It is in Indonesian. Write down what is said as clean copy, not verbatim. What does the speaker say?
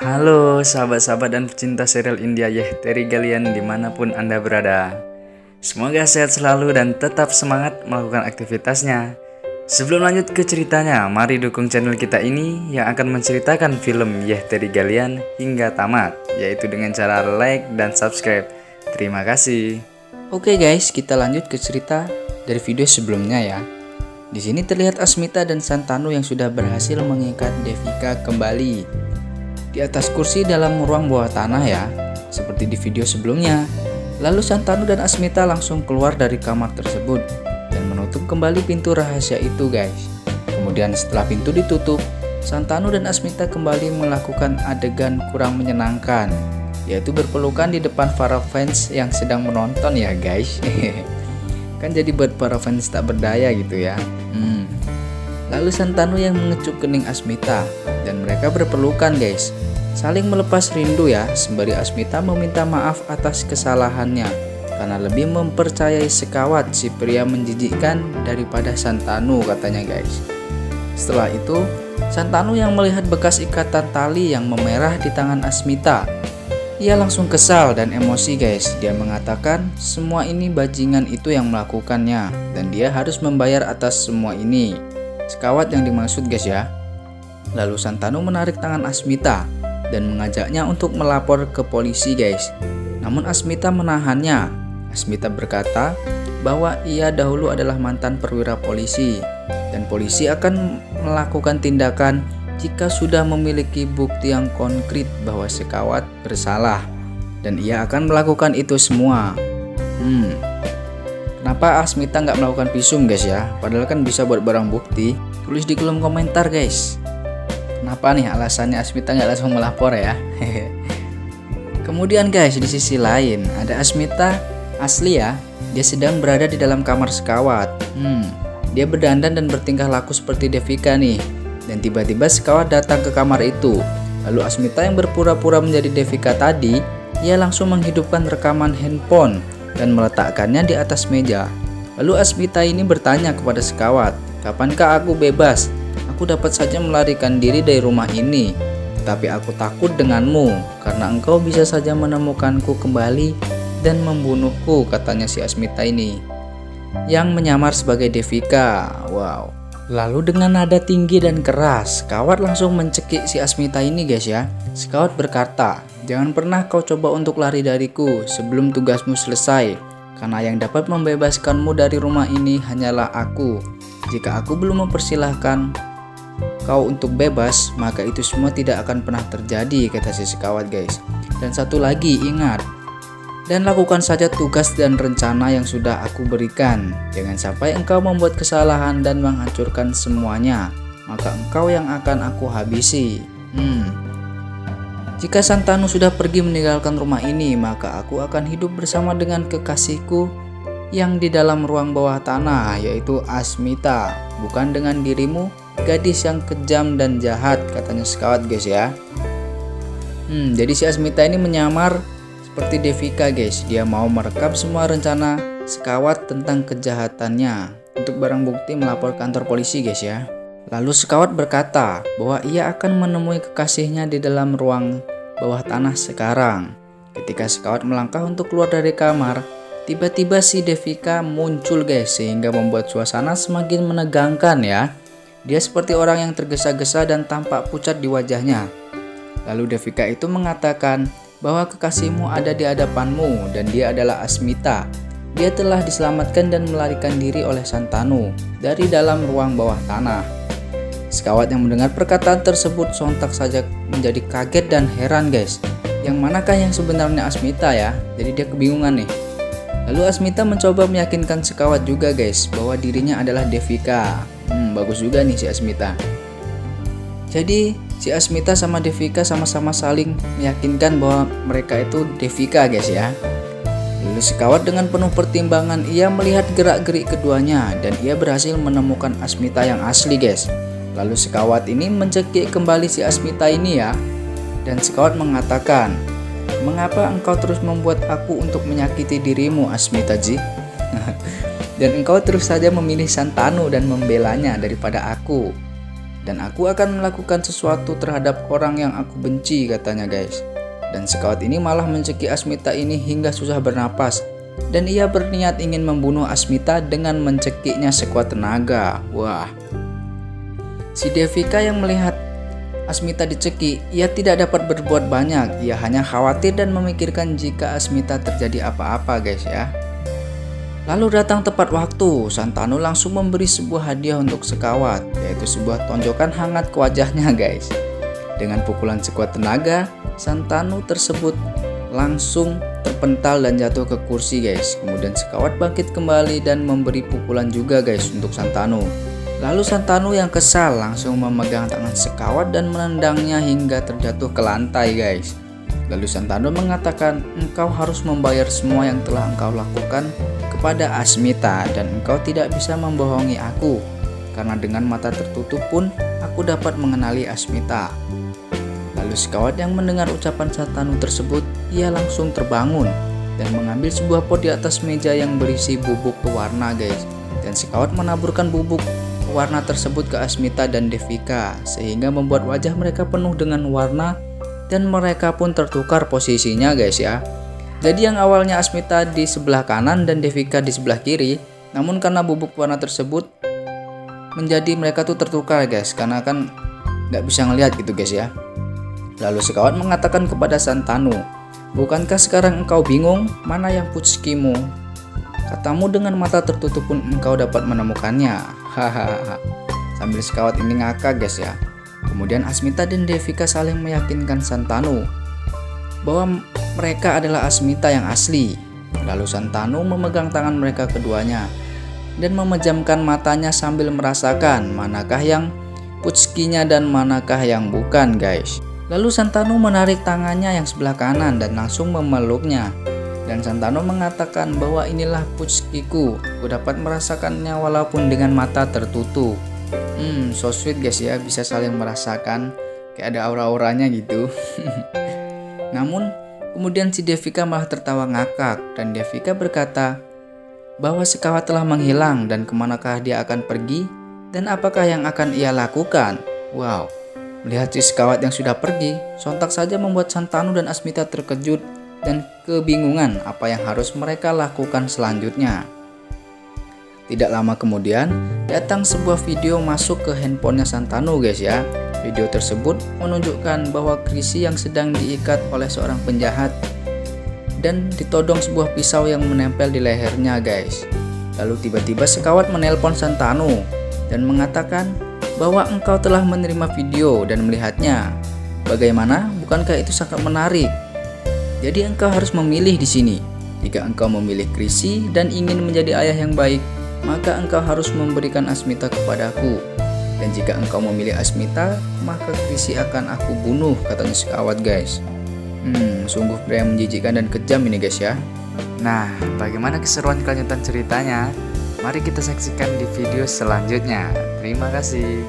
Halo sahabat-sahabat dan pecinta serial India Yehteri Galian dimanapun Anda berada. Semoga sehat selalu dan tetap semangat melakukan aktivitasnya. Sebelum lanjut ke ceritanya, mari dukung channel kita ini yang akan menceritakan film Yehteri Galian hingga tamat, yaitu dengan cara like dan subscribe. Terima kasih. Oke guys, kita lanjut ke cerita dari video sebelumnya ya. Di sini terlihat Asmita dan Santanu yang sudah berhasil mengikat Devika kembali di atas kursi dalam ruang bawah tanah ya, seperti di video sebelumnya. Lalu Santanu dan Asmita langsung keluar dari kamar tersebut dan menutup kembali pintu rahasia itu guys. Kemudian setelah pintu ditutup, Santanu dan Asmita kembali melakukan adegan kurang menyenangkan, yaitu berpelukan di depan para fans yang sedang menonton ya guys. Kan jadi buat para fans tak berdaya gitu ya. Lalu Santanu yang mengecup kening Asmita dan mereka berpelukan guys, saling melepas rindu ya, sembari Asmita meminta maaf atas kesalahannya karena lebih mempercayai sekawat si pria menjijikkan daripada Santanu katanya guys. Setelah itu Santanu yang melihat bekas ikatan tali yang memerah di tangan Asmita, ia langsung kesal dan emosi guys. Dia mengatakan semua ini bajingan itu yang melakukannya dan dia harus membayar atas semua ini. Sekawat yang dimaksud guys ya. Lalu Santanu menarik tangan Asmita dan mengajaknya untuk melapor ke polisi guys. Namun Asmita menahannya. Asmita berkata bahwa ia dahulu adalah mantan perwira polisi dan polisi akan melakukan tindakan jika sudah memiliki bukti yang konkret bahwa Sekawat bersalah, dan ia akan melakukan itu semua. Kenapa Asmita nggak melakukan visum guys ya? Padahal kan bisa buat barang bukti. Tulis di kolom komentar guys. Kenapa nih alasannya Asmita nggak langsung melapor ya? Kemudian guys, di sisi lain ada Asmita asli ya. Dia sedang berada di dalam kamar Sekawat. Dia berdandan dan bertingkah laku seperti Devika nih. Dan tiba-tiba Sekawat datang ke kamar itu. Lalu Asmita yang berpura-pura menjadi Devika tadi, ia langsung menghidupkan rekaman handphone dan meletakkannya di atas meja. Lalu Asmita ini bertanya kepada Sekawat, "Kapankah aku bebas? Aku dapat saja melarikan diri dari rumah ini. Tetapi aku takut denganmu, karena engkau bisa saja menemukanku kembali dan membunuhku," katanya si Asmita ini, yang menyamar sebagai Devika. Wow. Lalu dengan nada tinggi dan keras, Sekawat langsung mencekik si Asmita ini guys ya. Sekawat berkata, "Jangan pernah kau coba untuk lari dariku sebelum tugasmu selesai, karena yang dapat membebaskanmu dari rumah ini hanyalah aku. Jika aku belum mempersilahkan kau untuk bebas, maka itu semua tidak akan pernah terjadi," kata si Sekawat guys. Dan satu lagi, ingat, dan lakukan saja tugas dan rencana yang sudah aku berikan. Jangan sampai engkau membuat kesalahan dan menghancurkan semuanya, maka engkau yang akan aku habisi. Jika Santanu sudah pergi meninggalkan rumah ini, maka aku akan hidup bersama dengan kekasihku yang di dalam ruang bawah tanah, yaitu Asmita, bukan dengan dirimu, gadis yang kejam dan jahat, katanya Sekawat guys ya. Jadi si Asmita ini menyamar seperti Devika guys. Dia mau merekam semua rencana Sekawat tentang kejahatannya untuk barang bukti melapor kantor polisi guys ya. Lalu Sekawat berkata bahwa ia akan menemui kekasihnya di dalam ruang bawah tanah sekarang. Ketika Sekawat melangkah untuk keluar dari kamar, tiba-tiba si Devika muncul guys, sehingga membuat suasana semakin menegangkan ya. Dia seperti orang yang tergesa-gesa dan tampak pucat di wajahnya. Lalu Devika itu mengatakan bahwa kekasihmu ada di hadapanmu dan dia adalah Asmita. Dia telah diselamatkan dan melarikan diri oleh Santanu dari dalam ruang bawah tanah. Sekawat yang mendengar perkataan tersebut sontak saja menjadi kaget dan heran guys. Yang manakah yang sebenarnya Asmita ya? Jadi dia kebingungan nih. Lalu Asmita mencoba meyakinkan Sekawat juga guys bahwa dirinya adalah Devika. Bagus juga nih si Asmita. Jadi si Asmita sama Devika sama-sama saling meyakinkan bahwa mereka itu Devika guys ya. Lalu Sekawat dengan penuh pertimbangan ia melihat gerak-gerik keduanya dan ia berhasil menemukan Asmita yang asli guys. Lalu Sekawat ini mencekik kembali si Asmita ini ya. Dan Sekawat mengatakan, "Mengapa engkau terus membuat aku untuk menyakiti dirimu Asmita Ji? Dan engkau terus saja memilih Santanu dan membelanya daripada aku. Dan aku akan melakukan sesuatu terhadap orang yang aku benci, katanya guys. Dan sekawat ini malah mencekik Asmita ini hingga susah bernapas. Dan ia berniat ingin membunuh Asmita dengan mencekiknya sekuat tenaga. Wah. Si Devika yang melihat Asmita dicekik, ia tidak dapat berbuat banyak. Ia hanya khawatir dan memikirkan jika Asmita terjadi apa-apa guys ya. Lalu datang tepat waktu, Santanu langsung memberi sebuah hadiah untuk sekawat, yaitu sebuah tonjokan hangat ke wajahnya guys. Dengan pukulan sekuat tenaga, Santanu tersebut langsung terpental dan jatuh ke kursi guys. Kemudian sekawat bangkit kembali dan memberi pukulan juga guys untuk Santanu. Lalu Santanu yang kesal langsung memegang tangan sekawat dan menendangnya hingga terjatuh ke lantai guys. Lalu Santanu mengatakan, engkau harus membayar semua yang telah engkau lakukan kepada Asmita dan engkau tidak bisa membohongi aku, karena dengan mata tertutup pun aku dapat mengenali Asmita. Lalu sekawat yang mendengar ucapan Santanu tersebut, ia langsung terbangun dan mengambil sebuah pot di atas meja yang berisi bubuk pewarna guys. Dan sekawat menaburkan bubuk warna tersebut ke Asmita dan Devika sehingga membuat wajah mereka penuh dengan warna dan mereka pun tertukar posisinya guys ya. Jadi yang awalnya Asmita di sebelah kanan dan Devika di sebelah kiri, namun karena bubuk warna tersebut menjadi mereka tuh tertukar guys, karena kan nggak bisa ngelihat gitu guys ya. Lalu sekawat mengatakan kepada Santanu, bukankah sekarang engkau bingung mana yang puckimu? Katamu dengan mata tertutup pun engkau dapat menemukannya. Hahaha. Sambil sekawat ini ngakak guys ya. Kemudian Asmita dan Devika saling meyakinkan Santanu bahwa mereka adalah Asmita yang asli. Lalu Santanu memegang tangan mereka keduanya dan memejamkan matanya sambil merasakan manakah yang puckinya dan manakah yang bukan guys. Lalu Santanu menarik tangannya yang sebelah kanan dan langsung memeluknya. Dan Santanu mengatakan bahwa inilah puckiku, aku dapat merasakannya walaupun dengan mata tertutup. So sweet guys ya, bisa saling merasakan, kayak ada aura-auranya gitu. Namun kemudian si Devika malah tertawa ngakak dan Devika berkata bahwa sekawat telah menghilang dan kemanakah dia akan pergi dan apakah yang akan ia lakukan. Wow, melihat si sekawat yang sudah pergi, sontak saja membuat Santanu dan Asmita terkejut dan kebingungan apa yang harus mereka lakukan selanjutnya. Tidak lama kemudian datang sebuah video masuk ke handphonenya Santanu guys ya. Video tersebut menunjukkan bahwa Chrisye yang sedang diikat oleh seorang penjahat dan ditodong sebuah pisau yang menempel di lehernya guys. Lalu tiba-tiba sekawat menelpon Santanu dan mengatakan bahwa engkau telah menerima video dan melihatnya. Bagaimana? Bukankah itu sangat menarik? Jadi engkau harus memilih di sini. Jika engkau memilih Chrisye dan ingin menjadi ayah yang baik, maka engkau harus memberikan Asmita kepadaku. Dan jika engkau memilih Asmita, maka Chrisye akan aku bunuh, katanya sekawat guys. Sungguh pria yang menjijikkan dan kejam ini guys ya. Nah, bagaimana keseruan kelanjutan ceritanya? Mari kita saksikan di video selanjutnya. Terima kasih.